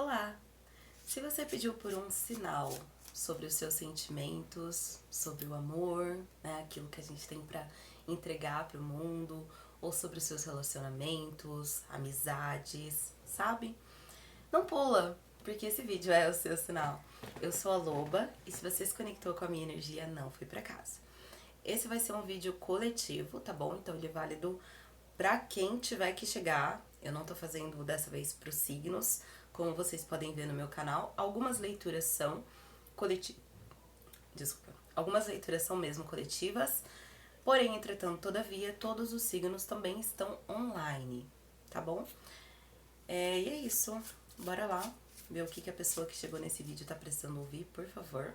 Olá! Se você pediu por um sinal sobre os seus sentimentos, sobre o amor, né, aquilo que a gente tem pra entregar pro mundo, ou sobre os seus relacionamentos, amizades, sabe? Não pula, porque esse vídeo é o seu sinal. Eu sou a Loba e se você se conectou com a minha energia, não fui pra casa. Esse vai ser um vídeo coletivo, tá bom? Então ele é válido pra quem tiver que chegar. Eu não tô fazendo dessa vez pros signos, como vocês podem ver no meu canal. Algumas leituras são coletivas. Desculpa. Algumas leituras são mesmo coletivas. Porém, entretanto, todavia, todos os signos também estão online, tá bom? E é isso. Bora lá ver o que a pessoa que chegou nesse vídeo tá precisando ouvir, por favor.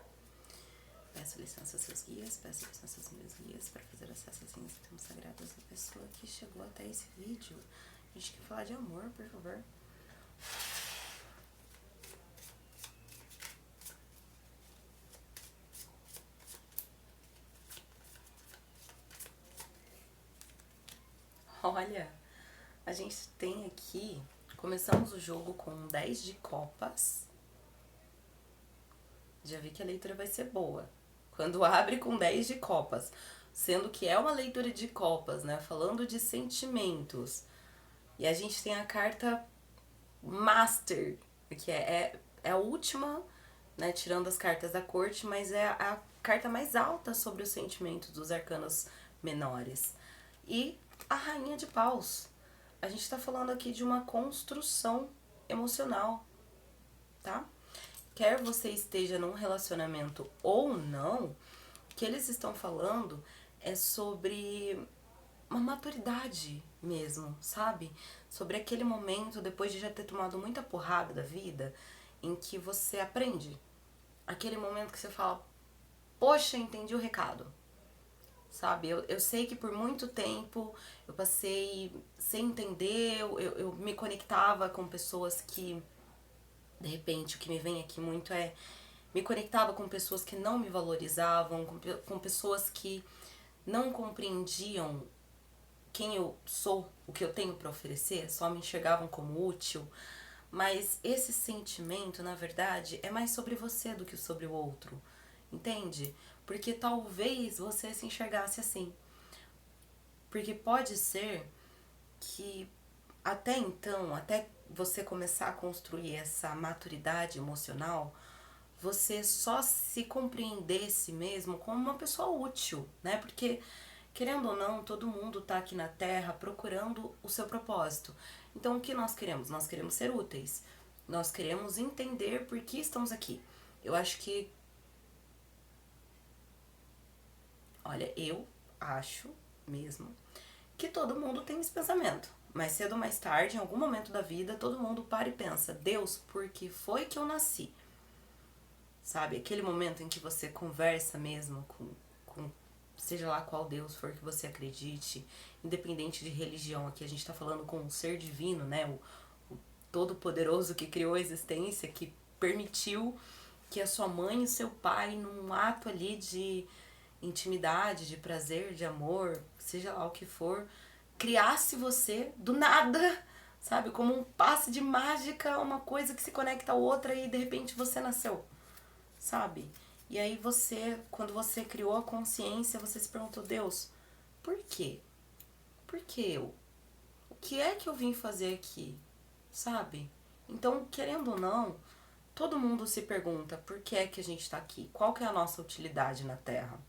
Peço licença aos seus guias, peço licença aos meus guias para fazer acesso às intenções sagradas da pessoa que chegou até esse vídeo. A gente quer falar de amor, por favor. Olha, a gente tem aqui, começamos o jogo com 10 de copas. Já vi que a leitura vai ser boa. Quando abre com 10 de copas, sendo que é uma leitura de copas, né? Falando de sentimentos. E a gente tem a carta Master, que é a última, né? Tirando as cartas da corte, mas é a carta mais alta sobre os sentimentos dos arcanos menores. E a Rainha de Paus. A gente tá falando aqui de uma construção emocional, tá? Quer você esteja num relacionamento ou não, o que eles estão falando é sobre uma maturidade mesmo, sabe? Sobre aquele momento, depois de já ter tomado muita porrada da vida, em que você aprende. Aquele momento que você fala, poxa, entendi o recado. Sabe? Eu sei que por muito tempo eu passei sem entender, eu me conectava com pessoas que, de repente, o que me vem aqui muito é me conectava com pessoas que não me valorizavam, com pessoas que não compreendiam quem eu sou, o que eu tenho para oferecer, só me enxergavam como útil. Mas esse sentimento, na verdade, é mais sobre você do que sobre o outro, entende? Porque talvez você se enxergasse assim. Porque pode ser que até então, até você começar a construir essa maturidade emocional, você só se compreendesse mesmo como uma pessoa útil, né? Porque, querendo ou não, todo mundo tá aqui na Terra procurando o seu propósito. Então, o que nós queremos? Nós queremos ser úteis. Nós queremos entender por que estamos aqui. Eu acho que... Olha, eu acho mesmo que todo mundo tem esse pensamento. Mais cedo ou mais tarde, em algum momento da vida, todo mundo para e pensa, Deus, por que foi que eu nasci? Sabe? Aquele momento em que você conversa mesmo com seja lá qual Deus for que você acredite, independente de religião, aqui a gente tá falando com um ser divino, né? O Todo-Poderoso que criou a existência, que permitiu que a sua mãe e o seu pai, num ato ali de intimidade, de prazer, de amor, seja lá o que for, criasse você do nada, sabe? Como um passe de mágica, uma coisa que se conecta a outra e de repente você nasceu, sabe? E aí você, quando você criou a consciência, você se perguntou, Deus, por quê? Por que eu? O que é que eu vim fazer aqui? Sabe? Então, querendo ou não, todo mundo se pergunta por que é que a gente está aqui? Qual que é a nossa utilidade na Terra?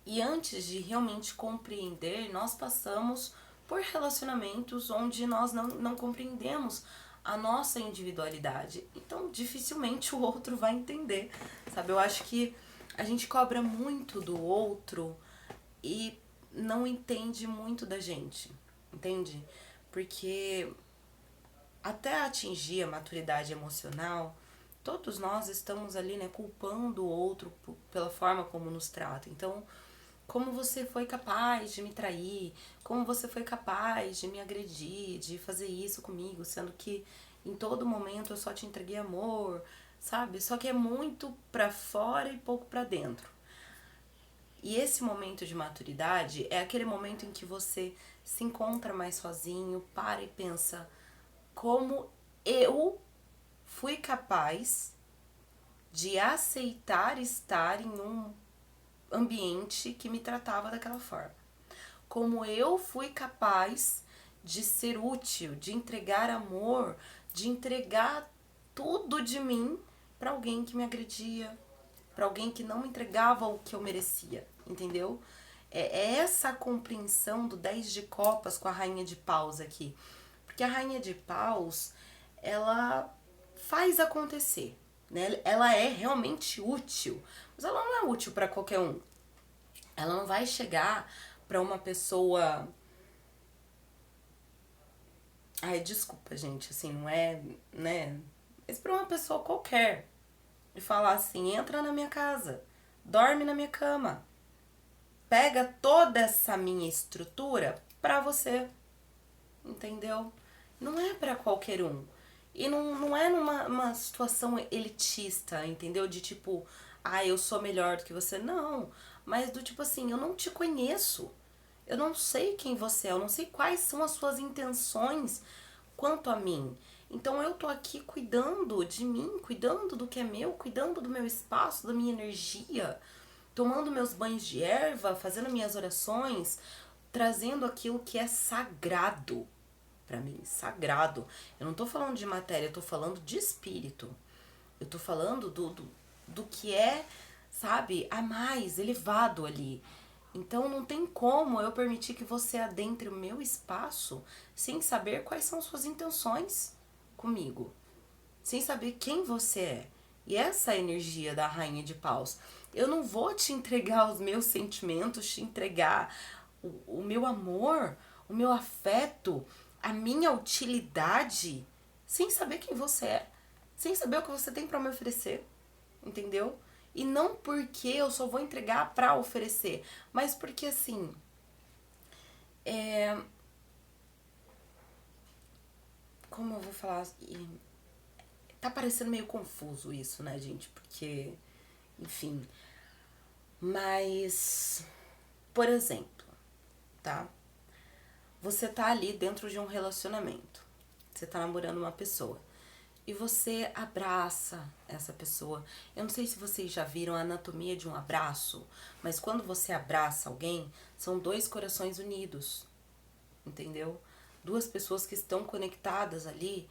E antes de realmente compreender, nós passamos por relacionamentos onde nós não compreendemos a nossa individualidade. Então, dificilmente o outro vai entender, sabe? Eu acho que a gente cobra muito do outro e não entende muito da gente, entende? Porque até atingir a maturidade emocional, todos nós estamos ali, né, culpando o outro pela forma como nos trata. Então, como você foi capaz de me trair? Como você foi capaz de me agredir, de fazer isso comigo, sendo que em todo momento eu só te entreguei amor, sabe? Só que é muito pra fora e pouco pra dentro. E esse momento de maturidade é aquele momento em que você se encontra mais sozinho, para e pensa como eu fui capaz de aceitar estar em um ambiente que me tratava daquela forma. Como eu fui capaz de ser útil, de entregar amor, de entregar tudo de mim para alguém que me agredia, para alguém que não me entregava o que eu merecia, entendeu? É essa a compreensão do 10 de copas com a rainha de paus aqui. Porque a rainha de paus, ela faz acontecer, né? Ela é realmente útil, mas ela não é útil para qualquer um. Ela não vai chegar para uma pessoa. Ai, desculpa, gente, assim, não é, né? Mas pra uma pessoa qualquer e falar assim: entra na minha casa, dorme na minha cama, pega toda essa minha estrutura pra você, entendeu? Não é pra qualquer um. E não é numa situação elitista, entendeu? De tipo, ah, eu sou melhor do que você. Não, mas do tipo assim, eu não te conheço. Eu não sei quem você é, eu não sei quais são as suas intenções quanto a mim. Então eu tô aqui cuidando de mim, cuidando do que é meu, cuidando do meu espaço, da minha energia, tomando meus banhos de erva, fazendo minhas orações, trazendo aquilo que é sagrado para mim, sagrado. Eu não tô falando de matéria, eu tô falando de espírito. Eu tô falando do que é, sabe, a mais elevado ali. Então não tem como eu permitir que você adentre o meu espaço sem saber quais são suas intenções comigo, sem saber quem você é. E essa é a energia da rainha de paus. Eu não vou te entregar os meus sentimentos, te entregar o meu amor, o meu afeto, a minha utilidade, sem saber quem você é, sem saber o que você tem para me oferecer, entendeu? E não porque eu só vou entregar pra oferecer, mas porque assim, como eu vou falar? Tá parecendo meio confuso isso, né, gente? Porque, enfim. Mas, por exemplo, tá? Você tá ali dentro de um relacionamento. Você tá namorando uma pessoa. E você abraça essa pessoa. Eu não sei se vocês já viram a anatomia de um abraço, mas quando você abraça alguém, são dois corações unidos, entendeu? Duas pessoas que estão conectadas ali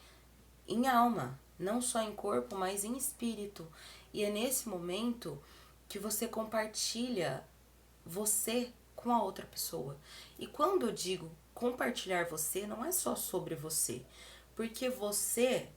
em alma, não só em corpo, mas em espírito. E é nesse momento que você compartilha você com a outra pessoa. E quando eu digo compartilhar você, não é só sobre você, porque você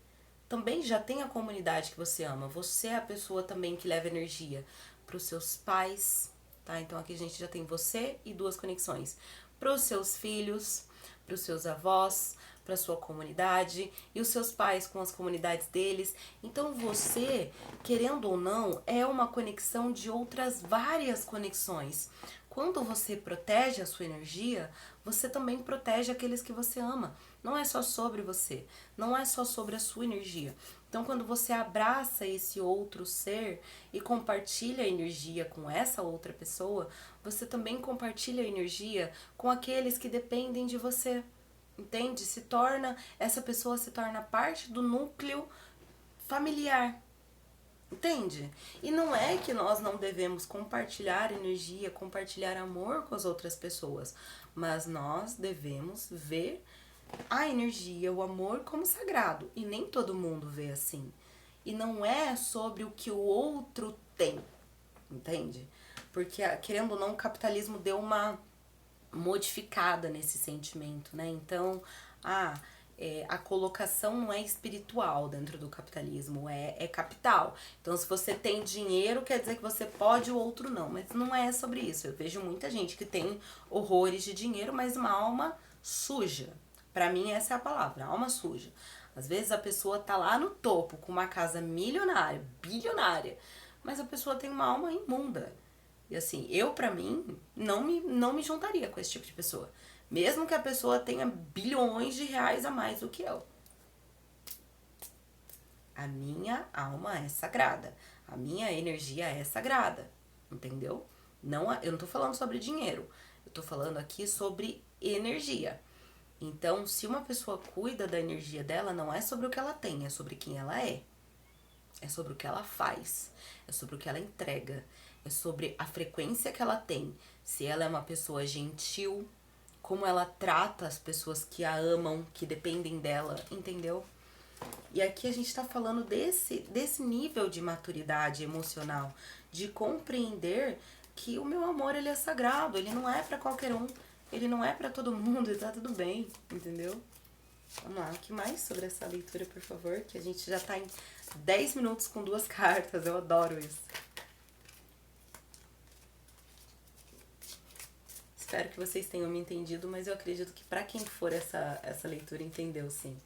também já tem a comunidade que você ama. Você é a pessoa também que leva energia para os seus pais, tá? Então aqui a gente já tem você e duas conexões. Para os seus filhos, para os seus avós, para a sua comunidade e os seus pais com as comunidades deles. Então você, querendo ou não, é uma conexão de outras várias conexões. Quando você protege a sua energia, você também protege aqueles que você ama. Não é só sobre você, não é só sobre a sua energia. Então, quando você abraça esse outro ser e compartilha a energia com essa outra pessoa, você também compartilha a energia com aqueles que dependem de você. Entende? Essa pessoa se torna parte do núcleo familiar. Entende? E não é que nós não devemos compartilhar energia, compartilhar amor com as outras pessoas, mas nós devemos ver a energia, o amor como sagrado. E nem todo mundo vê assim. E não é sobre o que o outro tem, entende? Porque, querendo ou não, o capitalismo deu uma modificada nesse sentimento, né? Então, a colocação não é espiritual dentro do capitalismo, é capital. Então, se você tem dinheiro, quer dizer que você pode, o outro não. Mas não é sobre isso. Eu vejo muita gente que tem horrores de dinheiro, mas uma alma suja. Pra mim, essa é a palavra, alma suja. Às vezes a pessoa tá lá no topo, com uma casa milionária, bilionária, mas a pessoa tem uma alma imunda. E assim, eu pra mim, não me juntaria com esse tipo de pessoa. Mesmo que a pessoa tenha bilhões de reais a mais do que eu. A minha alma é sagrada. A minha energia é sagrada. Entendeu? Não, eu não tô falando sobre dinheiro. Eu tô falando aqui sobre energia. Então, se uma pessoa cuida da energia dela, não é sobre o que ela tem, é sobre quem ela é. É sobre o que ela faz, é sobre o que ela entrega, é sobre a frequência que ela tem. Se ela é uma pessoa gentil, como ela trata as pessoas que a amam, que dependem dela, entendeu? E aqui a gente tá falando desse nível de maturidade emocional, de compreender que o meu amor, ele é sagrado, ele não é pra qualquer um, ele não é pra todo mundo e tá tudo bem, entendeu? Vamos lá, o que mais sobre essa leitura, por favor? Que a gente já tá em 10 minutos com 2 cartas, eu adoro isso. Espero que vocês tenham me entendido, mas eu acredito que pra quem for essa leitura entendeu, sim.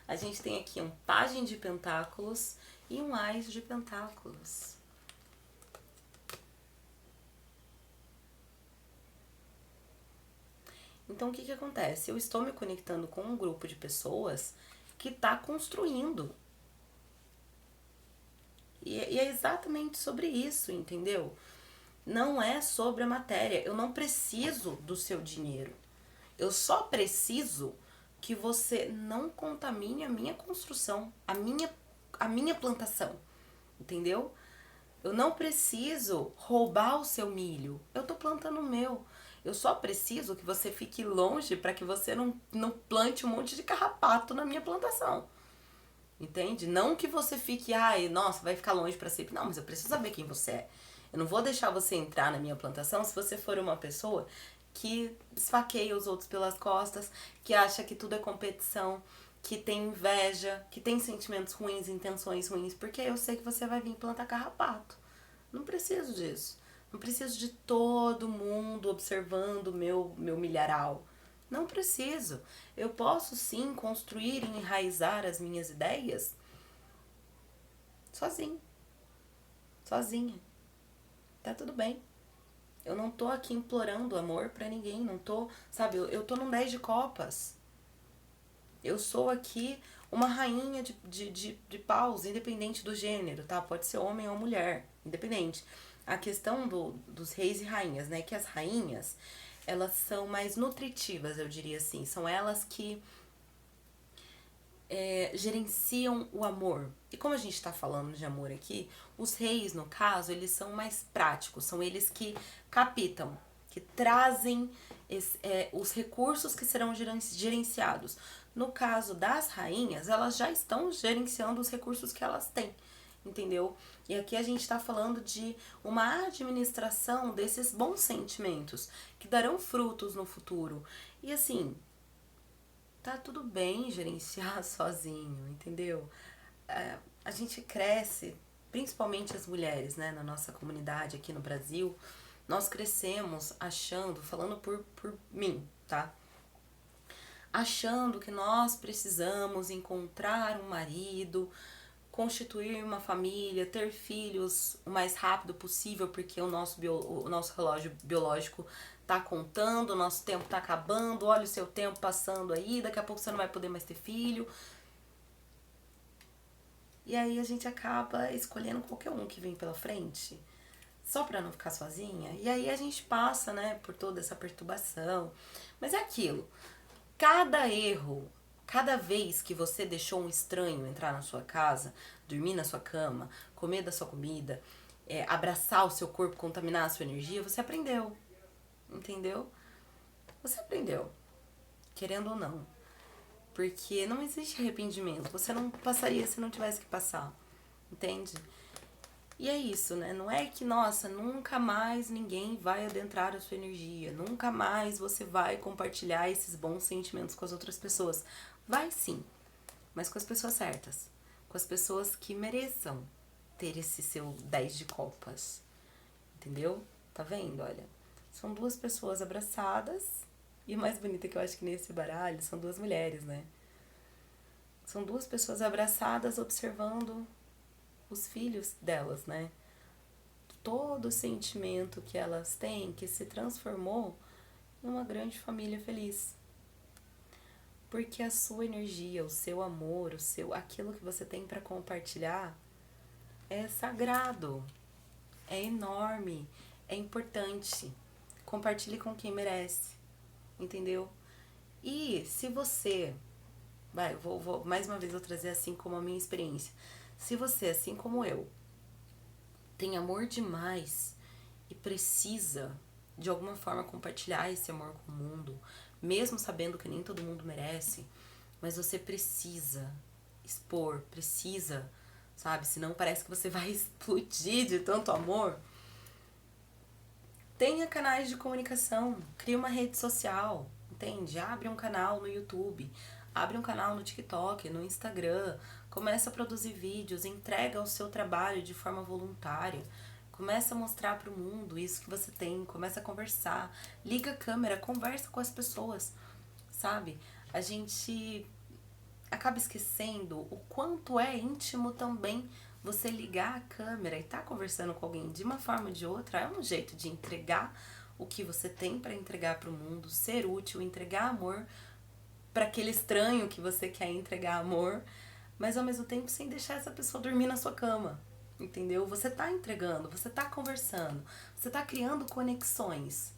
A gente tem aqui um pajem de pentáculos e um ás de pentáculos. Então, o que acontece? Eu estou me conectando com um grupo de pessoas que está construindo. E é exatamente sobre isso, entendeu? Não é sobre a matéria. Eu não preciso do seu dinheiro. Eu só preciso que você não contamine a minha construção, a minha plantação, entendeu? Eu não preciso roubar o seu milho. Eu tô plantando o meu. Eu só preciso que você fique longe para que você não plante um monte de carrapato na minha plantação. Entende? Não que você fique, ai, nossa, vai ficar longe para sempre. Não, mas eu preciso saber quem você é. Eu não vou deixar você entrar na minha plantação se você for uma pessoa que esfaqueia os outros pelas costas, que acha que tudo é competição, que tem inveja, que tem sentimentos ruins, intenções ruins, porque eu sei que você vai vir plantar carrapato. Não preciso disso. Não preciso de todo mundo observando o meu milharal. Não preciso. Eu posso sim construir e enraizar as minhas ideias sozinho. Sozinha. Tá tudo bem. Eu não tô aqui implorando amor pra ninguém. Não tô, sabe, eu tô num 10 de copas. Eu sou aqui uma rainha de paus, independente do gênero, tá? Pode ser homem ou mulher, independente. A questão dos reis e rainhas, né? Que as rainhas, elas são mais nutritivas, eu diria assim. São elas que gerenciam o amor. E como a gente está falando de amor aqui, os reis, no caso, eles são mais práticos. São eles que capitam, que trazem os recursos que serão gerenciados. No caso das rainhas, elas já estão gerenciando os recursos que elas têm, entendeu? E aqui a gente está falando de uma administração desses bons sentimentos que darão frutos no futuro. E assim, tá tudo bem gerenciar sozinho, entendeu? A gente cresce, principalmente as mulheres, né, na nossa comunidade aqui no Brasil, nós crescemos achando, falando por mim, tá? Achando que nós precisamos encontrar um marido, constituir uma família, ter filhos o mais rápido possível, porque o nosso relógio biológico tá contando, o nosso tempo tá acabando, olha o seu tempo passando aí, daqui a pouco você não vai poder mais ter filho. E aí a gente acaba escolhendo qualquer um que vem pela frente, só pra não ficar sozinha. E aí a gente passa, né, por toda essa perturbação. Mas é aquilo, cada erro, cada vez que você deixou um estranho entrar na sua casa, dormir na sua cama, comer da sua comida, abraçar o seu corpo, contaminar a sua energia, você aprendeu. Entendeu? Você aprendeu. Querendo ou não. Porque não existe arrependimento. Você não passaria se não tivesse que passar. Entende? E é isso, né? Não é que, nossa, nunca mais ninguém vai adentrar a sua energia. Nunca mais você vai compartilhar esses bons sentimentos com as outras pessoas. Vai sim. Mas com as pessoas certas. Com as pessoas que mereçam ter esse seu 10 de copas. Entendeu? Tá vendo? Olha. São duas pessoas abraçadas. E o mais bonito é que eu acho que nesse baralho são duas mulheres, né? São duas pessoas abraçadas observando os filhos delas, né? Todo o sentimento que elas têm que se transformou em uma grande família feliz. Porque a sua energia, o seu amor, aquilo que você tem para compartilhar é sagrado, é enorme, é importante. Compartilhe com quem merece, entendeu? E se você Vai, eu vou mais uma vez eu trazer assim como a minha experiência. Se você, assim como eu, tem amor demais e precisa de alguma forma compartilhar esse amor com o mundo, mesmo sabendo que nem todo mundo merece, mas você precisa expor, precisa, sabe? Senão parece que você vai explodir de tanto amor. Tenha canais de comunicação, cria uma rede social, entende? Abre um canal no YouTube, abre um canal no TikTok, no Instagram, começa a produzir vídeos, entrega o seu trabalho de forma voluntária, começa a mostrar para o mundo isso que você tem, começa a conversar, liga a câmera, conversa com as pessoas, sabe? A gente acaba esquecendo o quanto é íntimo também você ligar a câmera e tá conversando com alguém de uma forma ou de outra. É um jeito de entregar o que você tem para entregar para o mundo, ser útil, entregar amor para aquele estranho que você quer entregar amor, mas ao mesmo tempo sem deixar essa pessoa dormir na sua cama. Entendeu? Você tá entregando, você tá conversando, você tá criando conexões.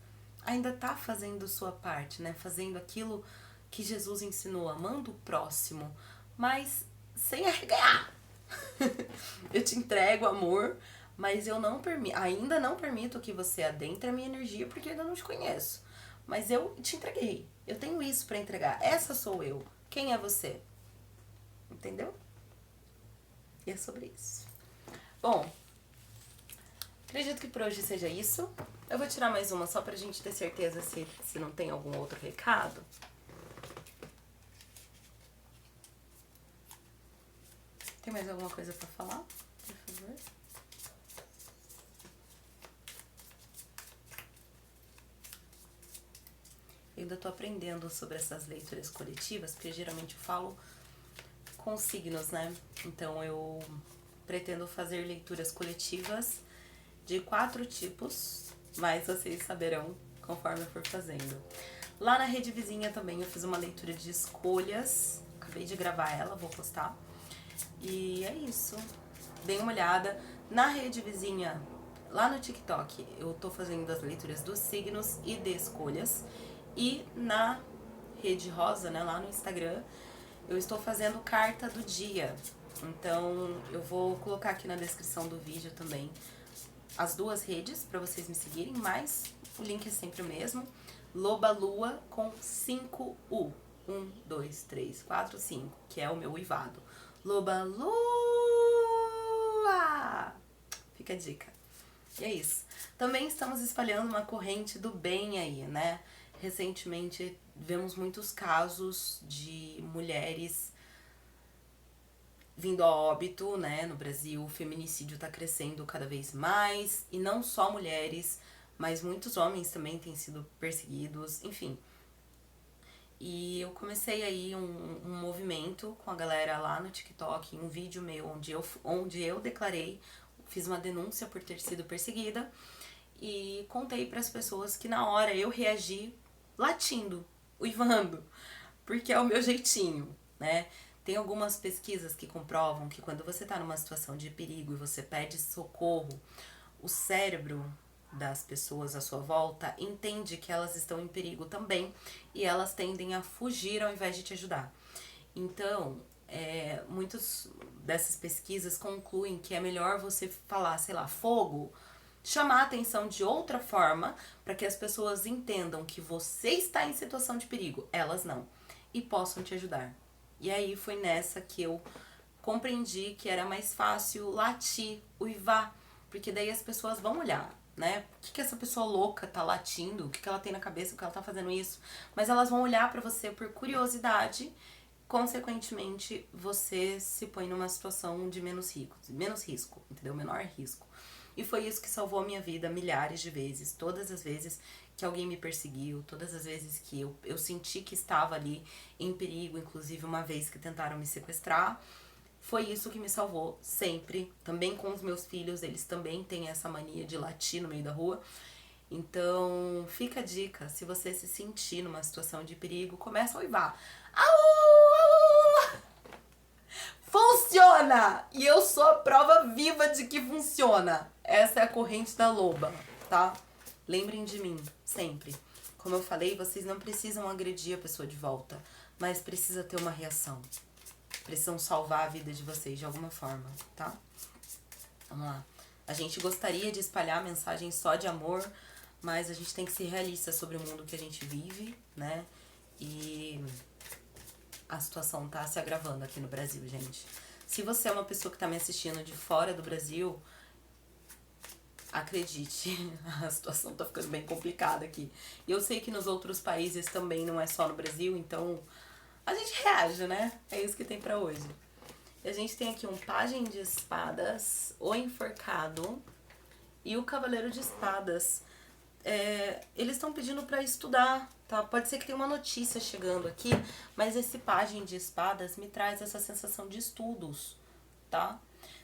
Ainda tá fazendo sua parte, né? Fazendo aquilo que Jesus ensinou, amando o próximo, mas sem arreganhar. Eu te entrego amor, mas eu não ainda não permito que você adentre a minha energia porque eu ainda não te conheço. Mas eu te entreguei. Eu tenho isso para entregar. Essa sou eu. Quem é você? Entendeu? E é sobre isso. Bom, acredito que por hoje seja isso. Eu vou tirar mais uma só pra gente ter certeza se não tem algum outro recado. Tem mais alguma coisa pra falar? Por favor. Eu ainda tô aprendendo sobre essas leituras coletivas, porque geralmente eu falo com signos, né? Então eu pretendo fazer leituras coletivas de 4 tipos, mas vocês saberão conforme eu for fazendo. Lá na Rede Vizinha também eu fiz uma leitura de escolhas, acabei de gravar ela, vou postar. E é isso. Deem uma olhada. Na Rede Vizinha, lá no TikTok, eu tô fazendo as leituras dos signos e de escolhas. E na Rede Rosa, né, lá no Instagram, eu estou fazendo carta do dia. Então, eu vou colocar aqui na descrição do vídeo também as duas redes para vocês me seguirem, mas o link é sempre o mesmo. Loba Lua com 5 U. 1, 2, 3, 4, 5, que é o meu uivado. Loba Lua! Fica a dica. E é isso. Também estamos espalhando uma corrente do bem aí, né? Recentemente vemos muitos casos de mulheres vindo a óbito, né? No Brasil, o feminicídio tá crescendo cada vez mais. E não só mulheres, mas muitos homens também têm sido perseguidos, enfim. E eu comecei aí um movimento com a galera lá no TikTok, um vídeo meu onde eu declarei, fiz uma denúncia por ter sido perseguida e contei para as pessoas que na hora eu reagi latindo, uivando, porque é o meu jeitinho, né? Tem algumas pesquisas que comprovam que quando você tá numa situação de perigo e você pede socorro, o cérebro das pessoas à sua volta entende que elas estão em perigo também e elas tendem a fugir ao invés de te ajudar. Então, muitas dessas pesquisas concluem que é melhor você falar, sei lá, fogo, chamar a atenção de outra forma para que as pessoas entendam que você está em situação de perigo, elas não, e possam te ajudar. E aí foi nessa que eu compreendi que era mais fácil latir, uivar, porque daí as pessoas vão olhar, né? O que essa pessoa louca tá latindo? O que ela tem na cabeça? O que ela tá fazendo isso? Mas elas vão olhar pra você por curiosidade, consequentemente você se põe numa situação de menos risco, entendeu? Menor risco. E foi isso que salvou a minha vida milhares de vezes, todas as vezes que alguém me perseguiu, todas as vezes que eu senti que estava ali em perigo, inclusive uma vez que tentaram me sequestrar. Foi isso que me salvou sempre. Também com os meus filhos, eles também têm essa mania de latir no meio da rua. Então, fica a dica, se você se sentir numa situação de perigo, começa a uivar. Au, au! Funciona! E eu sou a prova viva de que funciona. Essa é a corrente da loba, tá? Lembrem de mim, sempre. Como eu falei, vocês não precisam agredir a pessoa de volta. mas precisa ter uma reação. Precisam salvar a vida de vocês de alguma forma, tá? Vamos lá. A gente gostaria de espalhar mensagens só de amor, mas a gente tem que ser realista sobre o mundo que a gente vive, né? E a situação tá se agravando aqui no Brasil, gente. Se você é uma pessoa que tá me assistindo de fora do Brasil, acredite, a situação tá ficando bem complicada aqui. E eu sei que nos outros países também, não é só no Brasil, então a gente reage, né? É isso que tem pra hoje. E a gente tem aqui um pajem de espadas, o enforcado e o cavaleiro de espadas. Eles estão pedindo pra estudar, tá? Pode ser que tenha uma notícia chegando aqui, mas esse pajem de espadas me traz essa sensação de estudos, tá?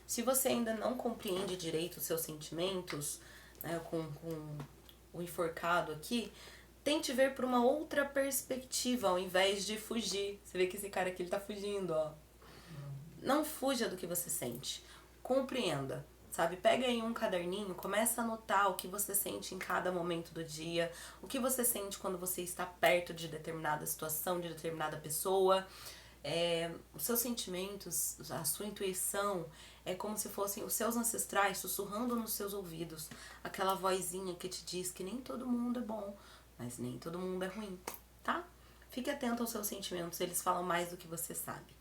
Se você ainda não compreende direito os seus sentimentos, né, com o enforcado aqui, tente ver por uma outra perspectiva ao invés de fugir. Você vê que esse cara aqui ele tá fugindo, ó. Não fuja do que você sente. Compreenda, sabe? Pega aí um caderninho, começa a anotar o que você sente em cada momento do dia, o que você sente quando você está perto de determinada situação, de determinada pessoa. Os seus sentimentos, a sua intuição é como se fossem os seus ancestrais sussurrando nos seus ouvidos. Aquela vozinha que te diz que nem todo mundo é bom, mas nem todo mundo é ruim, tá? Fique atento aos seus sentimentos, eles falam mais do que você sabe.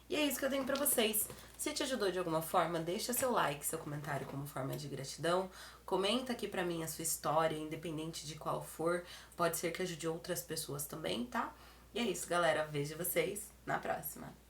E é isso que eu tenho pra vocês. Se te ajudou de alguma forma, deixa seu like, seu comentário como forma de gratidão. Comenta aqui pra mim a sua história, independente de qual for. Pode ser que ajude outras pessoas também, tá? E é isso, galera. Vejo vocês na próxima.